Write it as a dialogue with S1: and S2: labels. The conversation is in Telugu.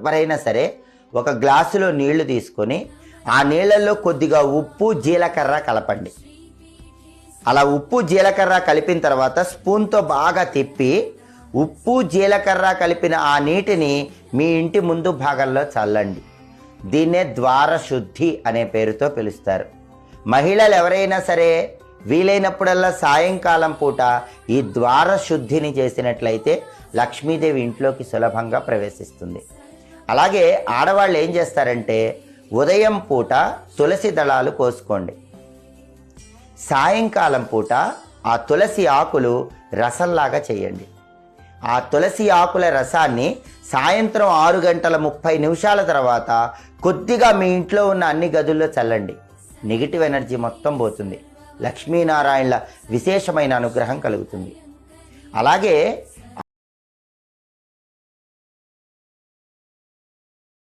S1: ఎవరైనా సరే ఒక గ్లాసులో నీళ్లు తీసుకొని ఆ నీళ్ళల్లో కొద్దిగా ఉప్పు జీలకర్ర కలపండి. అలా ఉప్పు జీలకర్ర కలిపిన తర్వాత స్పూన్తో బాగా తిప్పి ఉప్పు జీలకర్ర కలిపిన ఆ నీటిని మీ ఇంటి ముందు భాగంలో చల్లండి. దీన్నే ద్వార శుద్ధి అనే పేరుతో పిలుస్తారు. మహిళలు ఎవరైనా సరే వీలైనప్పుడల్లా సాయంకాలం పూట ఈ ద్వార శుద్ధిని చేసినట్లయితే లక్ష్మీదేవి ఇంట్లోకి సులభంగా ప్రవేశిస్తుంది. అలాగే ఆడవాళ్ళు ఏం చేస్తారంటే ఉదయం పూట తులసి దళాలు కోసుకోండి. సాయంకాలం పూట ఆ తులసి ఆకులు రసంలాగా చేయండి. ఆ తులసి ఆకుల రసాన్ని సాయంత్రం 6:30 తర్వాత కొద్దిగా మీ ఇంట్లో ఉన్న అన్ని గదుల్లో చల్లండి. నెగిటివ్ ఎనర్జీ మొత్తం పోతుంది. లక్ష్మీనారాయణల విశేషమైన అనుగ్రహం కలుగుతుంది. అలాగే